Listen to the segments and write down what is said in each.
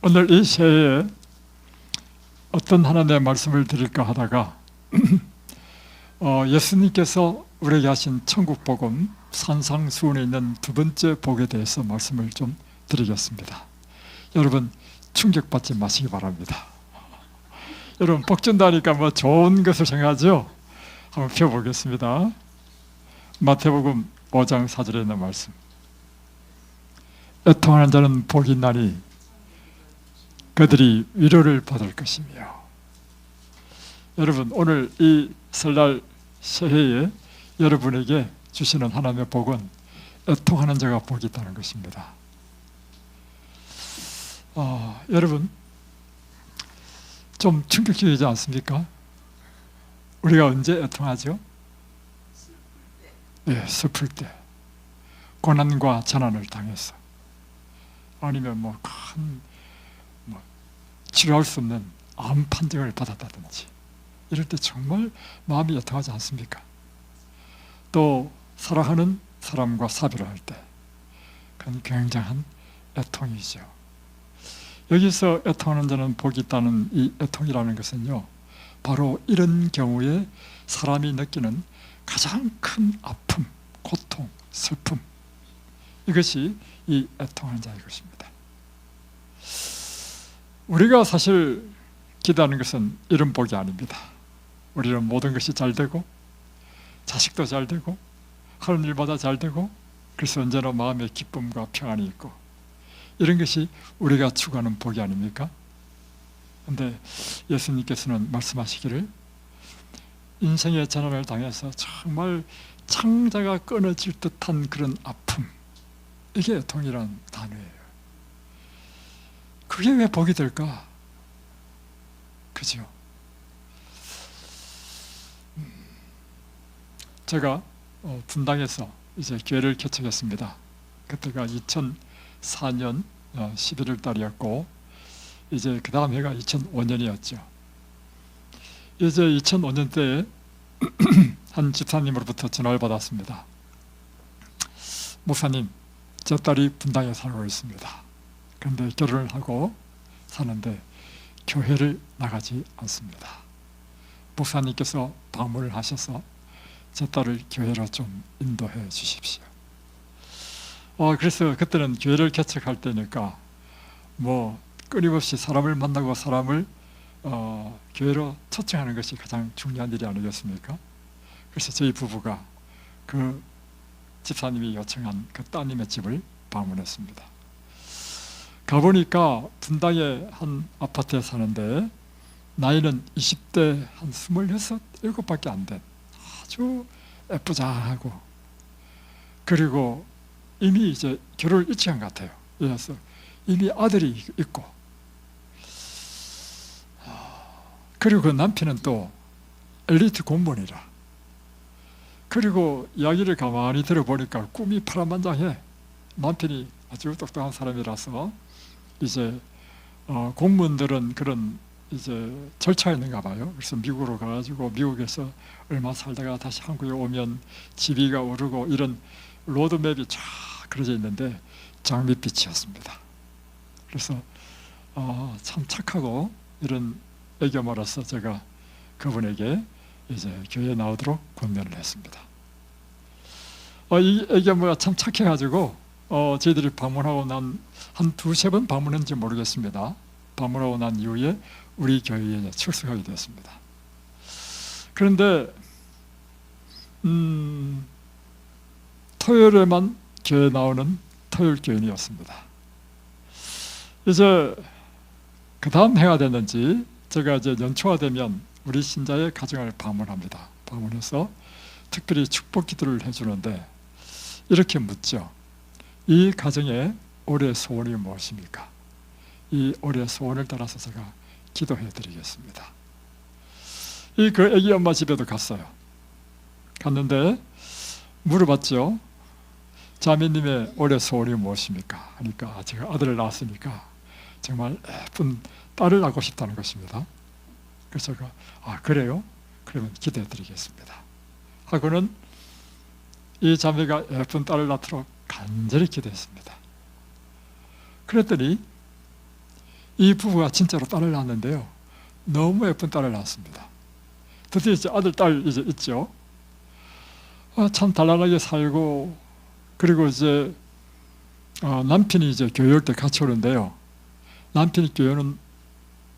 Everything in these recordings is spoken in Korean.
오늘 이 새해에 어떤 하나님의 말씀을 드릴까 하다가 예수님께서 우리에게 하신 천국복음 산상수훈에 있는 두 번째 복에 대해서 말씀을 좀 드리겠습니다. 여러분 충격받지 마시기 바랍니다. 여러분 복 준다니까 뭐 좋은 것을 생각하죠? 한번 펴보겠습니다. 마태복음 5장 4절에 있는 말씀. 애통하는 자는 복이 있나니 그들이 위로를 받을 것이며. 여러분 오늘 이 설날 새해에 여러분에게 주시는 하나님의 복은 애통하는 자가 복이 있다는 것입니다. 여러분 좀 충격적이지 않습니까? 우리가 언제 애통하죠? 네, 슬플 때, 고난과 재난을 당해서, 아니면 큰 치료할 수 없는 암 판정을 받았다든지 이럴 때 정말 마음이 애통하지 않습니까? 또 사랑하는 사람과 사별을 할 때 그건 굉장한 애통이죠. 여기서 애통하는 자는 복이 있다는 이 애통이라는 것은요, 바로 이런 경우에 사람이 느끼는 가장 큰 아픔, 고통, 슬픔, 이것이 이 애통하는 자의 것입니다. 우리가 사실 기도하는 것은 이런 복이 아닙니다. 우리는 모든 것이 잘 되고, 자식도 잘 되고, 하는 일마다 잘 되고, 그래서 언제나 마음에 기쁨과 평안이 있고, 이런 것이 우리가 추구하는 복이 아닙니까? 그런데 예수님께서는 말씀하시기를 인생의 재난을 당해서 정말 창자가 끊어질 듯한 그런 아픔, 이게 애통이라는 단어예요. 그게 왜 복이 될까? 그죠? 제가 분당에서 이제 교회를 개척했습니다. 그때가 2004년 11월 달이었고, 이제 그 다음 해가 2005년이었죠. 이제 2005년 때에 한 집사님으로부터 전화를 받았습니다. 목사님, 제 딸이 분당에 살고 있습니다. 그런데 결혼을 하고 사는데 교회를 나가지 않습니다. 목사님께서 방문을 하셔서 제 딸을 교회로 좀 인도해 주십시오. 그래서 그때는 교회를 개척할 때니까 끊임없이 사람을 만나고 사람을 교회로 초청하는 것이 가장 중요한 일이 아니겠습니까? 그래서 저희 부부가 그 집사님이 요청한 그 따님의 집을 방문했습니다. 가보니까 분당의 한 아파트에 사는데 나이는 20대 한 26, 7밖에 안 된 아주 예쁘장하고, 그리고 이미 이제 결혼을 일찍 한 것 같아요. 그래서 이미 아들이 있고, 그리고 그 남편은 또 엘리트 공무원이라, 그리고 이야기를 가만히 들어보니까 꿈이 파란만장해. 남편이 아주 똑똑한 사람이라서 이제 공무원들은 그런 이제 절차가 있는가 봐요. 그래서 미국으로 가가지고 미국에서 얼마 살다가 다시 한국에 오면 집위가 오르고 이런 로드맵이 쫙 그려져 있는데 장밋빛이었습니다. 그래서 참 착하고 이런 애교마라서 제가 그분에게 이제 교회에 나오도록 권면을 했습니다. 이 애교마가 참 착해가지고 저희들이 방문하고 난 한 두세 번 방문했는지 모르겠습니다. 방문하고 난 이후에 우리 교회에 출석하게 되었습니다. 그런데 토요일에만 교회에 나오는 토요일 교인이었습니다. 이제 그 다음 해가 됐는지 제가 이제 연초가 되면 우리 신자의 가정을 방문합니다. 방문해서 특별히 축복 기도를 해주는데 이렇게 묻죠. 이 가정의 올해 소원이 무엇입니까? 이 올해 소원을 따라서 제가 기도해 드리겠습니다. 그 애기 엄마 집에도 갔어요. 갔는데 물어봤죠. 자매님의 올해 소원이 무엇입니까? 하니까 제가 아들을 낳았으니까 정말 예쁜 딸을 낳고 싶다는 것입니다. 그래서 제가 그래요? 그러면 기도해 드리겠습니다 하고는 이 자매가 예쁜 딸을 낳도록 간절히 기도했습니다. 그랬더니 이 부부가 진짜로 딸을 낳았는데요, 너무 예쁜 딸을 낳았습니다. 드디어 이제 아들, 딸 이제 있죠. 참 단란하게 살고, 그리고 이제 남편이 이제 교회 올 때 같이 오는데요, 남편이 교회 오는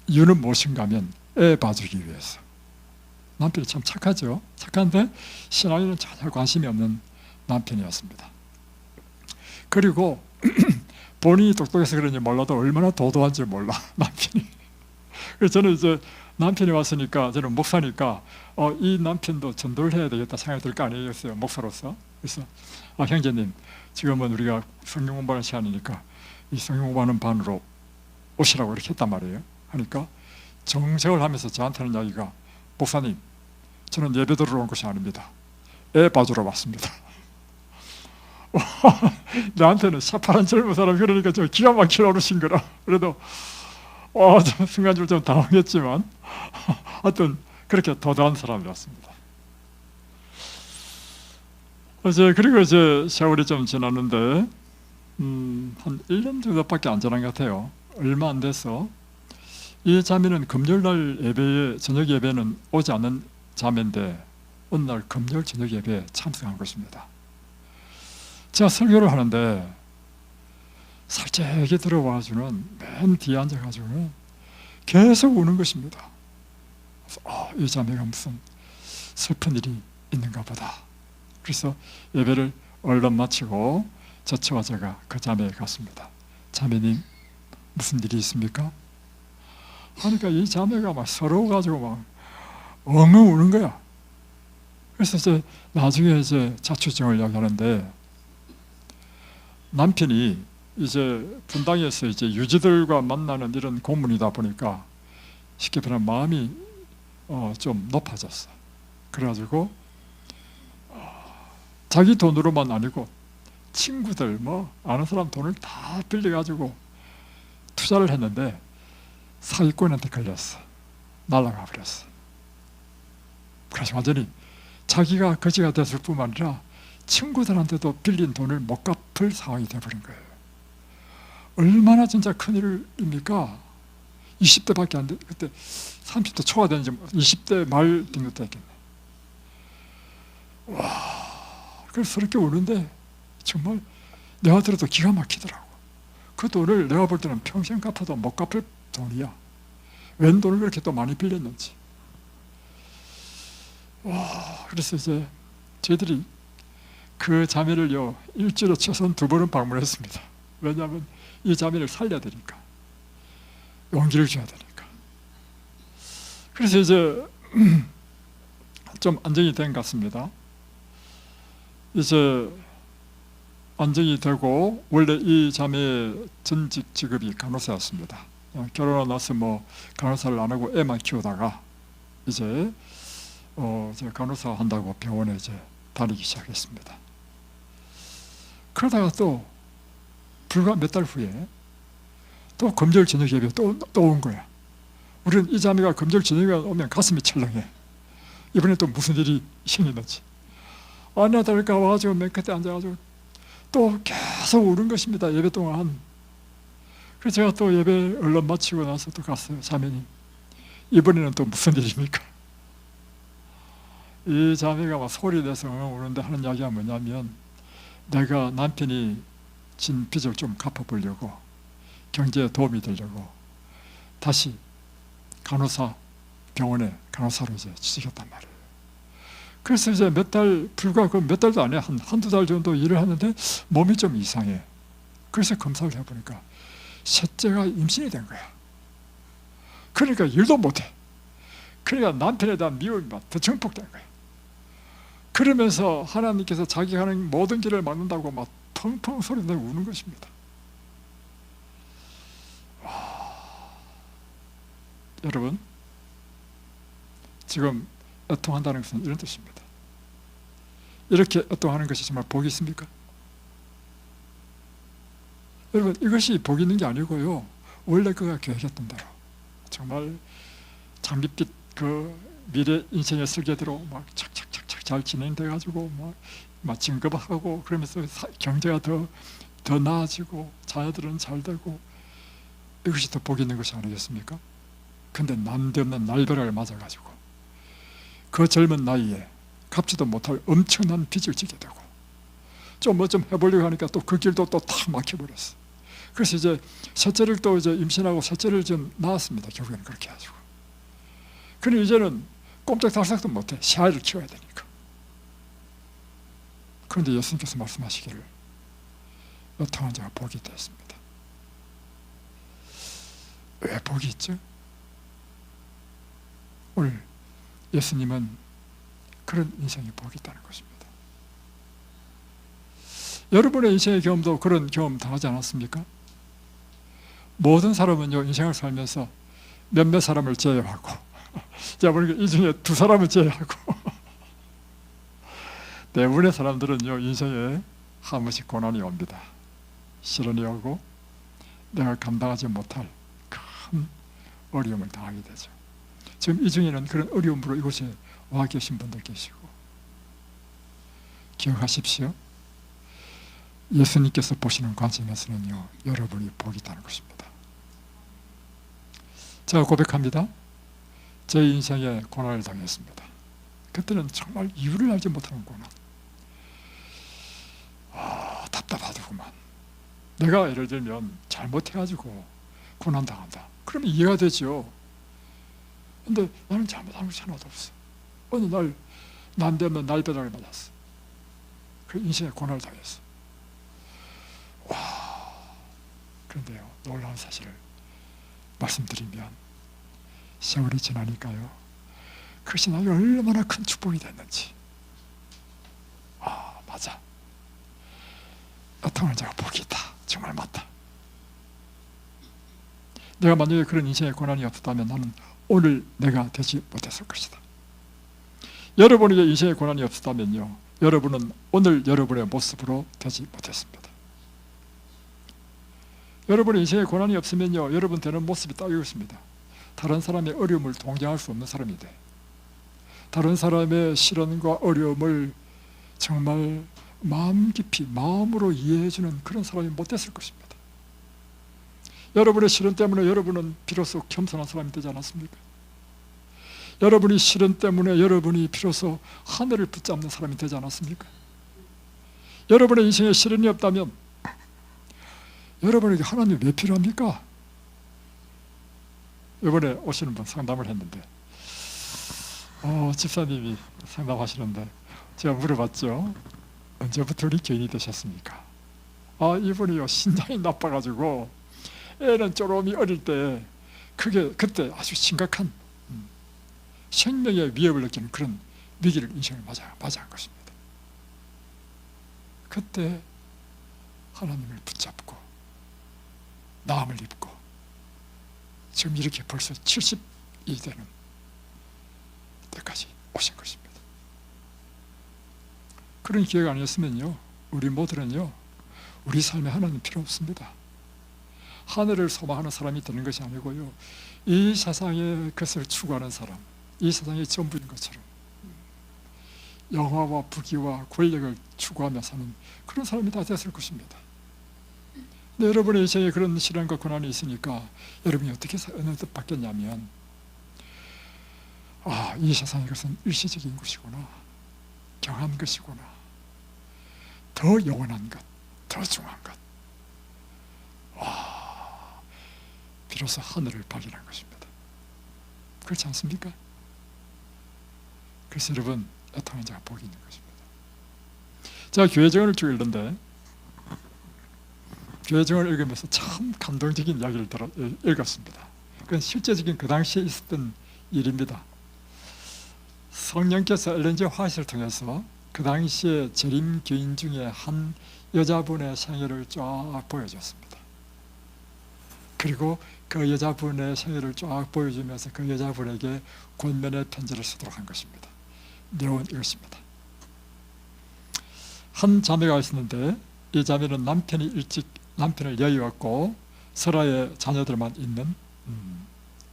이유는 무엇인가 하면 애 봐주기 위해서. 남편이 참 착하죠. 착한데 신앙에는 전혀 관심이 없는 남편이었습니다. 그리고 본인이 똑똑해서 그런지 몰라도 얼마나 도도한지 몰라, 남편이. 그래서 저는 이제 남편이 왔으니까, 저는 목사니까 이 남편도 전도를 해야 되겠다 생각이 들 거 아니겠어요, 목사로서. 그래서 형제님, 지금은 우리가 성경 공부하는 시간이니까 이 성경 공부하는 반으로 오시라고 이렇게 했단 말이에요. 하니까 정색을 하면서 저한테 하는 이야기가, 목사님, 저는 예배 들으러 온 것이 아닙니다. 애 봐주러 왔습니다. 나한테는 새파란 젊은 사람, 그러니까 좀 기가 막히게 어르신 거라. 그래도 좀 순간적으로 좀 당황했지만 하여튼 그렇게 도도한 사람이었습니다. 그리고 이제 세월이 좀 지났는데 한 1년 정도밖에 안 지난 것 같아요. 얼마 안 돼서 이 자매는 금요일날 예배에, 저녁 예배는 오지 않는 자매인데 어느 날 금요일 저녁 예배에 참석한 것입니다. 제가 설교를 하는데 살짝이 들어와주는 맨 뒤에 앉아가지고는 계속 우는 것입니다. 그래서 이 자매가 무슨 슬픈 일이 있는가 보다. 그래서 예배를 얼른 마치고 저와 제가 그 자매에 갔습니다. 자매님, 무슨 일이 있습니까? 하니까 이 자매가 막 서러워가지고 막 엉엉 우는 거야. 그래서 이제 나중에 이제 자초지종을 이야기하는데, 남편이 이제 분당에서 이제 유지들과 만나는 이런 고문이다 보니까 쉽게 말하면 마음이 좀 높아졌어. 그래가지고 자기 돈으로만 아니고 친구들 뭐 아는 사람 돈을 다 빌려가지고 투자를 했는데 사기꾼한테 걸렸어. 날아가 버렸어. 그래서 완전히 자기가 거지가 됐을 뿐만 아니라 친구들한테도 빌린 돈을 못 갚을 상황이 되어버린 거예요. 얼마나 진짜 큰일입니까? 20대밖에 안 돼. 그때 30대 초가 되는지 20대 말 정도 됐겠네. 와, 그래서 그렇게 우는데 정말 내가 들어도 기가 막히더라고. 그 돈을 내가 볼 때는 평생 갚아도 못 갚을 돈이야. 웬 돈을 그렇게 또 많이 빌렸는지. 와, 그래서 이제 저희들이 그 자매를요, 일주일에 최소한 2번은 방문했습니다. 왜냐하면 이 자매를 살려야 되니까, 용기를 줘야 되니까. 그래서 이제 좀 안정이 된 것 같습니다. 이제 안정이 되고, 원래 이 자매의 전직 직업이 간호사였습니다. 결혼하고 나서 뭐 간호사를 안 하고 애만 키우다가 이제 제가 간호사 한다고 병원에 이제 다니기 시작했습니다. 그러다가 또 불과 몇 달 후에 또 금요일 저녁 예배 또 온 거야. 우리는 이 자매가 금요일 저녁에 오면 가슴이 철렁해. 이번에 또 무슨 일이 생기는지. 아니야 다를까 와가지고 맨 끝에 앉아가지고 또 계속 우는 것입니다. 예배 동안. 그래서 제가 또 예배 얼른 마치고 나서 또 갔어요. 자매님, 이번에는 또 무슨 일입니까? 이 자매가 막 소리 내서 우는데 하는 이야기가 뭐냐면, 내가 남편이 진 빚을 좀 갚아보려고, 경제에 도움이 되려고 다시 간호사 병원에 간호사로 이제 취직했단 말이에요. 그래서 이제 불과 그 몇 달도 안 해. 한두 달 정도 일을 하는데 몸이 좀 이상해. 그래서 검사를 해보니까 셋째가 임신이 된 거야. 그러니까 일도 못해. 그러니까 남편에 대한 미움이 막 더 증폭된 거야. 그러면서 하나님께서 자기가 하는 모든 길을 막는다고 막 펑펑 소리 내고 우는 것입니다. 여러분, 지금 애통한다는 것은 이런 뜻입니다. 이렇게 애통하는 것이 정말 복이 있습니까? 여러분, 이것이 복이 있는 게 아니고요, 원래 그가 계획했던 대로 정말 장밋빛 그 미래 인생의 설계대로 막 착착착착 잘 진행돼 가지고 막 진급하고, 그러면서 경제가 더 나아지고 자녀들은 잘 되고 이것이 더 복 있는 것이 아니겠습니까? 근데 난데없는 날벼락을 맞아가지고 그 젊은 나이에 갚지도 못할 엄청난 빚을 지게 되고 좀 뭐 좀 해보려고 하니까 또 그 길도 또 다 막혀버렸어. 그래서 이제 셋째를 또 이제 임신하고 셋째를 좀 낳았습니다. 결국에는 그렇게 해가지고. 그런데 이제는 꼼짝달싹도 못해. 새 아이를 키워야 되니까. 그런데 예수님께서 말씀하시기를 어떠한 자가 복이 되었습니다. 왜 복이 있죠? 오늘 예수님은 그런 인생에 복이 있다는 것입니다. 여러분의 인생의 경험도 그런 경험 당하지 않았습니까? 모든 사람은요, 인생을 살면서 몇몇 사람을 제외하고, 제가 보니까 이 중에 두 사람을 제외하고, 대부분의 사람들은요, 인생에 한 번씩 고난이 옵니다. 시련이 오고, 내가 감당하지 못할 큰 어려움을 당하게 되죠. 지금 이 중에는 그런 어려움으로 이곳에 와 계신 분들 계시고, 기억하십시오. 예수님께서 보시는 관점에서는요, 여러분이 복이 있다는 것입니다. 제가 고백합니다. 제 인생에 고난을 당했습니다. 그때는 정말 이유를 알지 못하는 고난. 답답하더구만. 내가 예를 들면 잘못해가지고 고난당한다. 그러면 이해가 되죠. 근데 나는 잘못한 것이 하나도 없어. 어느 날 난데없는 날벼락을 맞았어. 그 인생에 고난을 당했어. 그런데요, 놀라운 사실을 말씀드리면 세월이 지나니까요, 그것이 나에게 얼마나 큰 축복이 됐는지. 맞아. 어떤 자가 복이 있다. 정말 맞다. 내가 만약에 그런 인생의 고난이 없었다면 나는 오늘 내가 되지 못했을 것이다. 여러분에게 인생의 고난이 없었다면요, 여러분은 오늘 여러분의 모습으로 되지 못했습니다. 여러분의 인생에 고난이 없으면요, 여러분 되는 모습이 딱 이것입니다. 다른 사람의 어려움을 동정할 수 없는 사람이 돼. 다른 사람의 시련과 어려움을 정말 마음 깊이 마음으로 이해해주는 그런 사람이 못 됐을 것입니다. 여러분의 시련 때문에 여러분은 비로소 겸손한 사람이 되지 않았습니까? 여러분이 시련 때문에 여러분이 비로소 하늘을 붙잡는 사람이 되지 않았습니까? 여러분의 인생에 시련이 없다면 여러분에게 하나님이 왜 필요합니까? 이번에 오시는 분 상담을 했는데 집사님이 상담하시는데 제가 물어봤죠. 언제부터 우리 교인이 되셨습니까? 이분이요, 신장이 나빠가지고 애는 쪼롬이 어릴 때 그때 아주 심각한 생명의 위협을 느끼는 그런 위기를 인생을 맞이한 것입니다. 그때 하나님을 붙잡고 나음을 입고 지금 이렇게 벌써 70이 되는 때까지 오신 것입니다. 그런 기회가 아니었으면요, 우리 모두는요, 우리 삶에 하나님 필요 없습니다. 하늘을 소망하는 사람이 되는 것이 아니고요, 이 세상의 것을 추구하는 사람, 이 세상의 전부인 것처럼 영화와 부귀와 권력을 추구하며 사는 그런 사람이 다 됐을 것입니다. 근데 여러분의 인생에 그런 시련과 고난이 있으니까 여러분이 어떻게 어느 뜻 바뀌었냐면, 이 세상의 것은 일시적인 것이구나, 경한 것이구나, 더 영원한 것, 더 중요한 것, 비로소 하늘을 발견한 것입니다. 그렇지 않습니까? 그래서 여러분, 애통한 자가 복이 있는 것입니다. 제가 교회정언을 쭉 읽는데 교회정언을 읽으면서 참 감동적인 이야기를 읽었습니다. 그건 실제적인 그 당시에 있었던 일입니다. 성령께서 엘렌 G. 화이트를 통해서 그 당시에 재림 교인 중에 한 여자분의 생애를 쫙 보여줬습니다. 그리고 그 여자분의 생애를 쫙 보여주면서 그 여자분에게 권면의 편지를 쓰도록 한 것입니다. 내용은 이것입니다. 한 자매가 있었는데 이 자매는 남편을 여의었고 설아의 자녀들만 있는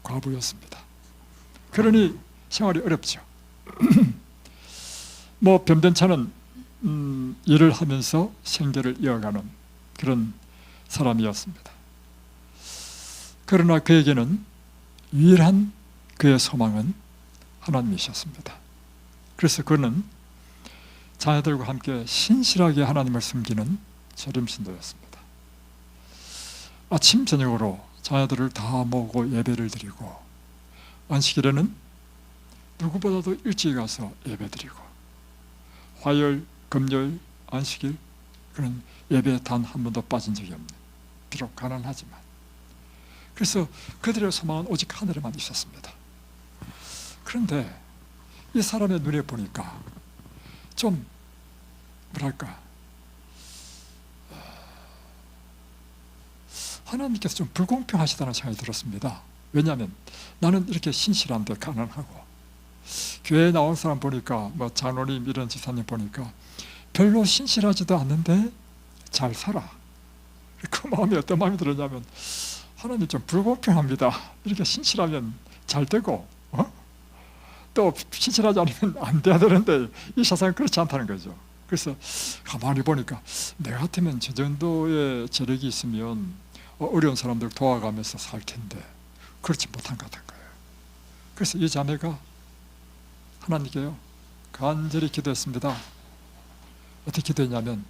과부였습니다. 그러니 생활이 어렵죠. 변변찮은 일을 하면서 생계를 이어가는 그런 사람이었습니다. 그러나 그에게는 유일한 그의 소망은 하나님이셨습니다. 그래서 그는 자녀들과 함께 신실하게 하나님을 섬기는 재림신도였습니다. 아침 저녁으로 자녀들을 다 모으고 예배를 드리고, 안식일에는 누구보다도 일찍 가서 예배드리고, 화요일, 금요일, 안식일 그런 예배에 단 한 번도 빠진 적이 없는, 비록 가난하지만. 그래서 그들의 소망은 오직 하늘에만 있었습니다. 그런데 이 사람의 눈에 보니까 좀 뭐랄까, 하나님께서 좀 불공평하시다는 생각이 들었습니다. 왜냐하면 나는 이렇게 신실한데 가난하고, 교회에 나온 사람 보니까 뭐 장로님 이런 집사님 보니까 별로 신실하지도 않는데 잘 살아. 그 마음이 어떤 마음이 들었냐면, 하나님 좀 불공평합니다. 이렇게 신실하면 잘 되고, 또 신실하지 않으면 안 돼야 되는데 이 세상은 그렇지 않다는 거죠. 그래서 가만히 보니까 내 같으면 저 정도의 재력이 있으면 어려운 사람들 도와가면서 살 텐데 그렇지 못한 것 같은 거예요. 그래서 이 자매가 하나님께요 간절히 기도했습니다. 어떻게 기도했냐면,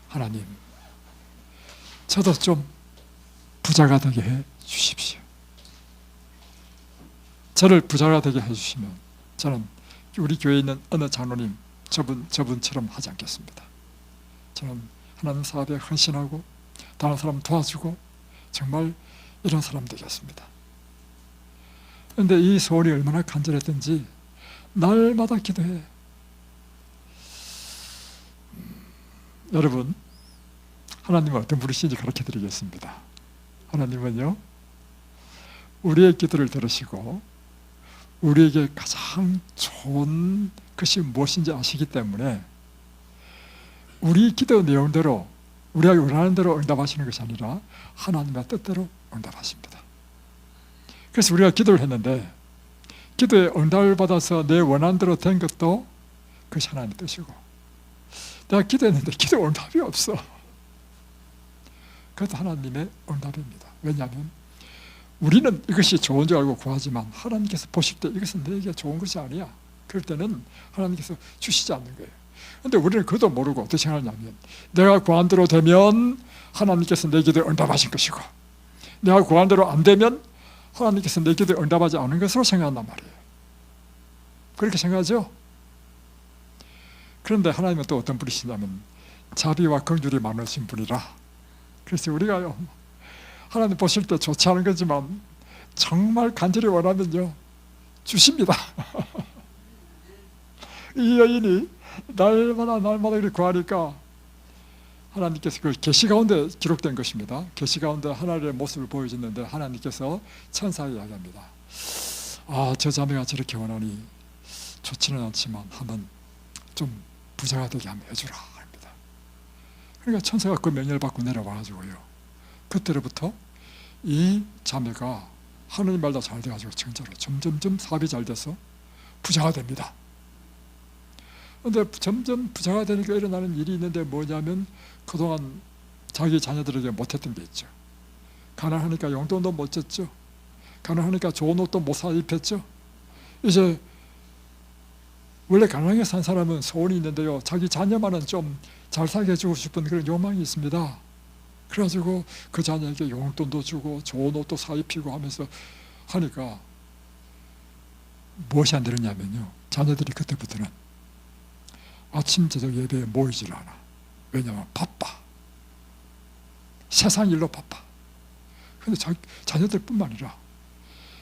하나님, 저도 좀 부자가 되게 해 주십시오. 저를 부자가 되게 해주시면 저는 우리 교회에 있는 어느 장로님 저분처럼 하지 않겠습니다. 저는 하나님 사업에 헌신하고 다른 사람 도와주고 정말 이런 사람 되겠습니다. 그런데 이 소원이 얼마나 간절했던지 날마다 기도해. 여러분, 하나님은 어떤 분이신지 가르쳐 드리겠습니다. 하나님은요, 우리의 기도를 들으시고 우리에게 가장 좋은 것이 무엇인지 아시기 때문에 우리 기도 내용대로, 우리가 원하는 대로 응답하시는 것이 아니라 하나님의 뜻대로 응답하십니다. 그래서 우리가 기도를 했는데 기도에 응답을 받아서 내 원하는 대로 된 것도 그것이 하나님의 뜻이고, 내가 기도했는데 기도 응답이 없어, 그것도 하나님의 응답입니다. 왜냐하면 우리는 이것이 좋은 줄 알고 구하지만 하나님께서 보실 때 이것은 내게 좋은 것이 아니야. 그럴 때는 하나님께서 주시지 않는 거예요. 그런데 우리는 그것도 모르고 어떻게 생각하냐면, 내가 구한 대로 되면 하나님께서 내 기도에 응답하신 것이고, 내가 구한 대로 안 되면 하나님께서 내 기도에 응답하지 않은 것으로 생각한단 말이에요. 그렇게 생각하죠? 그런데 하나님은 또 어떤 분이시냐면 자비와 긍휼이 많으신 분이라, 그래서 우리가요 하나님 보실 때 좋지 않은 거지만 정말 간절히 원하면요 주십니다. 이 여인이 날마다 이렇게 구하니까 하나님께서 그 계시 가운데 기록된 것입니다. 계시 가운데 하나님의 모습을 보여주는데 하나님께서 천사에 이야기합니다. 아, 저 자매가 저렇게 원하니 좋지는 않지만 한번 좀 부자가 되게 한번 해주라 합니다. 그러니까 천사가 그 명령을 받고 내려와가지고요, 그때로부터 이 자매가 하느님 말도 잘 돼가지고 진짜로 점점점 사업이 잘 돼서 부자가 됩니다. 그런데 점점 부자가 되니까 일어나는 일이 있는데 뭐냐면, 그동안 자기 자녀들에게 못했던 게 있죠. 가난하니까 용돈도 못 줬죠. 가난하니까 좋은 옷도 못 사 입혔죠. 이제 원래 가난하게 산 사람은 소원이 있는데요, 자기 자녀만은 좀 잘 살게 해주고 싶은 그런 욕망이 있습니다. 그래가지고 그 자녀에게 용돈도 주고 좋은 옷도 사 입히고 하면서 하니까 무엇이 안 되느냐면요, 자녀들이 그때부터는 아침 저녁 예배에 모이질 않아. 왜냐하면 바빠. 세상 일로 바빠. 근데 자녀들 뿐만 아니라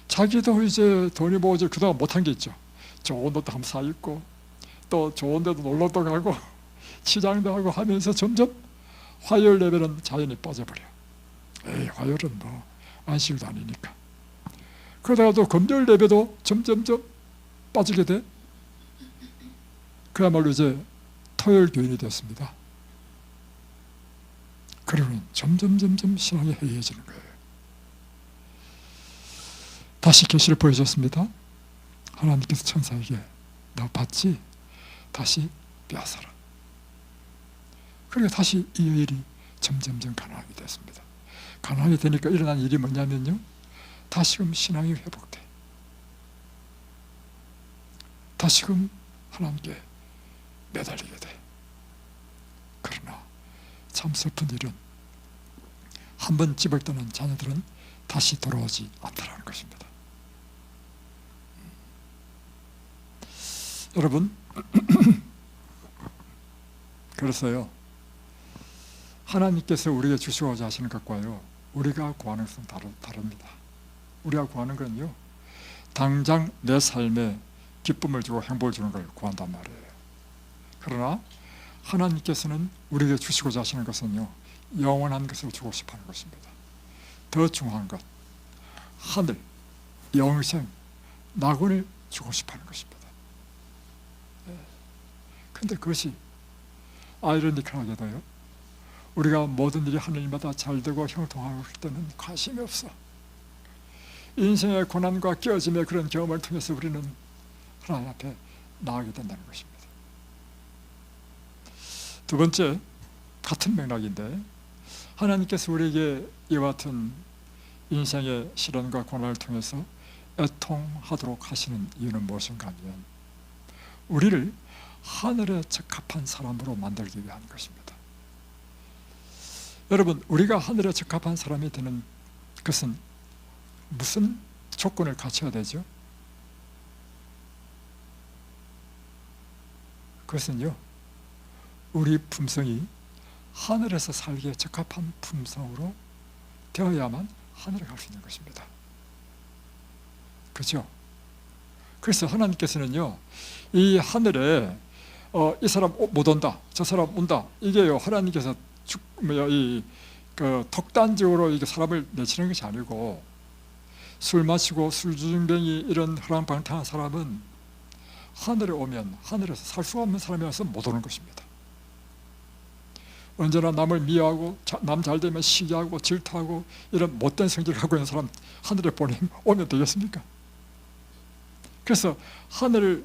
자기도 이제 돈이 모아져 그동안 못한 게 있죠. 좋은 옷도 한번 사 입고 또 좋은 데도 놀러도 가고 시장도 하고 하면서 점점 화요일 예배는 자연히 빠져버려. 에이, 화요일은 뭐 안식일도 아니니까. 그러다가 또 금요일 예배도 점점점 빠지게 돼. 그야말로 이제 토요일 교인이 됐습니다. 그러면 점점 신앙이 해이해지는 거예요. 다시 계시를 보여줬습니다. 하나님께서 천사에게 너 봤지? 다시 빼앗아라. 그러니까 다시 이 여인이 점점 가난하게 됐습니다. 가난하게 되니까 일어난 일이 뭐냐면요, 다시금 신앙이 회복돼. 다시금 하나님께 매달리게 돼. 그러나 참 슬픈 일은 한번 집을 떠난 자녀들은 다시 돌아오지 않더라는 것입니다. 여러분, 그래서요, 하나님께서 우리에게 주시고자 하시는 것과요, 우리가 구하는 것은 다릅니다. 우리가 구하는 건요, 당장 내 삶에 기쁨을 주고 행복을 주는 걸 구한단 말이에요. 그러나 하나님께서는 우리에게 주시고자 하시는 것은요, 영원한 것을 주고 싶어 하는 것입니다. 더 중요한 것, 하늘, 영생, 낙원을 주고 싶어 하는 것입니다. 그런데 그것이 아이러니컬하게도요, 우리가 모든 일이 하늘마다 잘 되고 형통하고 할 때는 관심이 없어. 인생의 고난과 깨어짐의 그런 경험을 통해서 우리는 하나님 앞에 나아가게 된다는 것입니다. 두 번째, 같은 맥락인데, 하나님께서 우리에게 이와 같은 인생의 시련과 고난을 통해서 애통하도록 하시는 이유는 무엇인가 하면, 우리를 하늘에 적합한 사람으로 만들기 위한 것입니다. 여러분, 우리가 하늘에 적합한 사람이 되는 것은 무슨 조건을 갖춰야 되죠? 그것은요, 우리 품성이 하늘에서 살기에 적합한 품성으로 되어야만 하늘에 갈 수 있는 것입니다. 그렇죠? 그래서 하나님께서는요, 이 하늘에 이 사람 못 온다, 저 사람 온다, 이게요, 하나님께서 독단적으로 이게 사람을 내치는 것이 아니고, 술 마시고 술주정뱅이 이런 허랑방탕한 사람은 하늘에 오면 하늘에서 살 수가 없는 사람이라서 못 오는 것입니다. 언제나 남을 미워하고 남 잘되면 시기하고 질투하고 이런 못된 성질을 갖고 있는 사람 하늘에 오면 되겠습니까? 그래서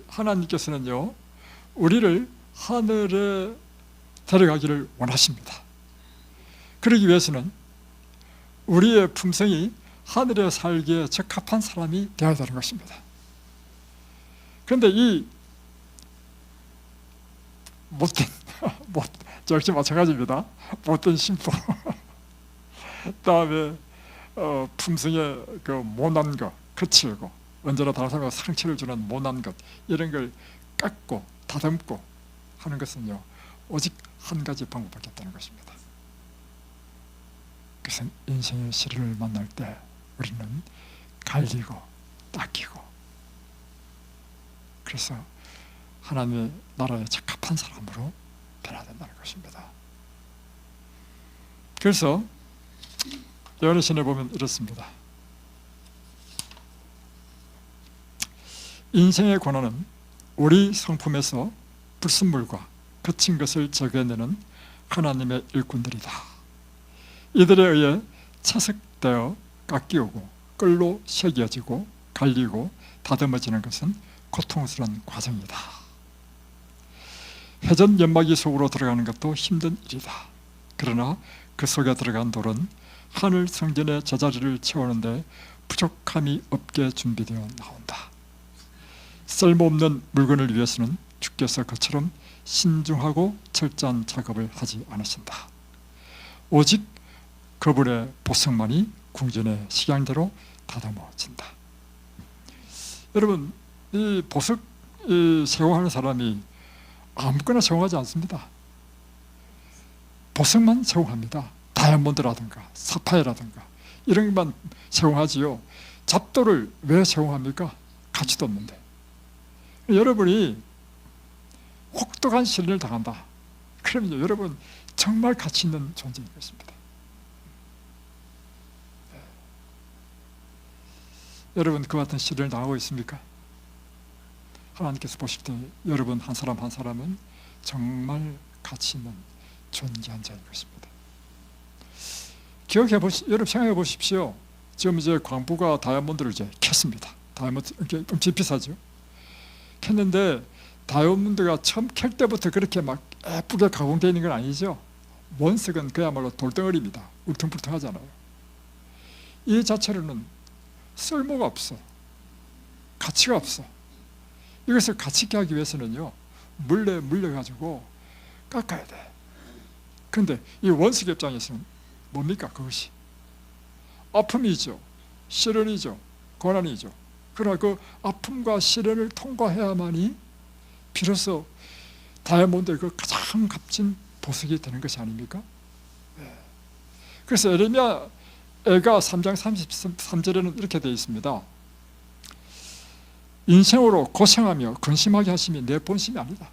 하나님께서는요, 우리를 하늘에 데려가기를 원하십니다. 그러기 위해서는 우리의 품성이 하늘에 살기에 적합한 사람이 되어야 되는 것입니다. 그런데 이 역시 마찬가지입니다. 못된 심보, 다음에 품성의 그 못난 것, 거칠고 언제나 다른 사람과 상처를 주는 못난 것, 이런 걸 깎고 다듬고 하는 것은요, 오직 한 가지 방법밖에 없다는 것입니다. 그것은 인생의 시련을 만날 때 우리는 갈리고 닦이고, 그래서 하나님의 나라에 적합한 사람으로 변화야 된다는 것입니다. 그래서 요한계시록에 보면 이렇습니다. 인생의 고난은 우리 성품에서 불순물과 거친 것을 제거해내는 하나님의 일꾼들이다. 이들에 의해 채색되어 깎이오고 끌로 새겨지고 갈리고 다듬어지는 것은 고통스러운 과정이다. 회전 연마기 속으로 들어가는 것도 힘든 일이다. 그러나 그 속에 들어간 돌은 하늘 성전의 제자리를 채우는데 부족함이 없게 준비되어 나온다. 쓸모없는 물건을 위해서는 주께서 그처럼 신중하고 철저한 작업을 하지 않으신다. 오직 그분의 보석만이 궁전의 식양대로 다듬어진다. 여러분, 이 보석 제공하는 사람이 아무거나 제공하지 않습니다. 보석만 제공합니다. 다이아몬드라든가 사파이어라든가 이런 것만 제공하지요. 잡돌을 왜 제공합니까? 가치도 없는데. 여러분이 혹독한 시련을 당한다, 그러면 여러분 정말 가치 있는 존재인 것입니다. 여러분 그 같은 시련을 당하고 있습니까? 하나님께서 보실 때 여러분 한 사람 한 사람은 정말 가치 있는 존재한 자인 것입니다. 여러분 생각해 보십시오. 지금 이제 광부가 다이아몬드를 이제 캤습니다. 다이아몬드 이렇게 엄청 비싸죠. 캤는데 다이아몬드가 처음 캘 때부터 그렇게 막 예쁘게 가공되어 있는 건 아니죠. 원석은 그야말로 돌덩어리입니다. 울퉁불퉁하잖아요. 이 자체로는 쓸모가 없어. 가치가 없어. 이것을 가치 있게 하기 위해서는요, 물려가지고 깎아야 돼. 근데 이 원수의 입장에서는 뭡니까? 그것이 아픔이죠, 시련이죠, 고난이죠. 그러나 그 아픔과 시련을 통과해야만이 비로소 다이아몬드의 그 가장 값진 보석이 되는 것이 아닙니까? 그래서 예레미야가 3장 33절에는 이렇게 되어 있습니다. 인생으로 고생하며 근심하게 하심이 내 본심이 아니다.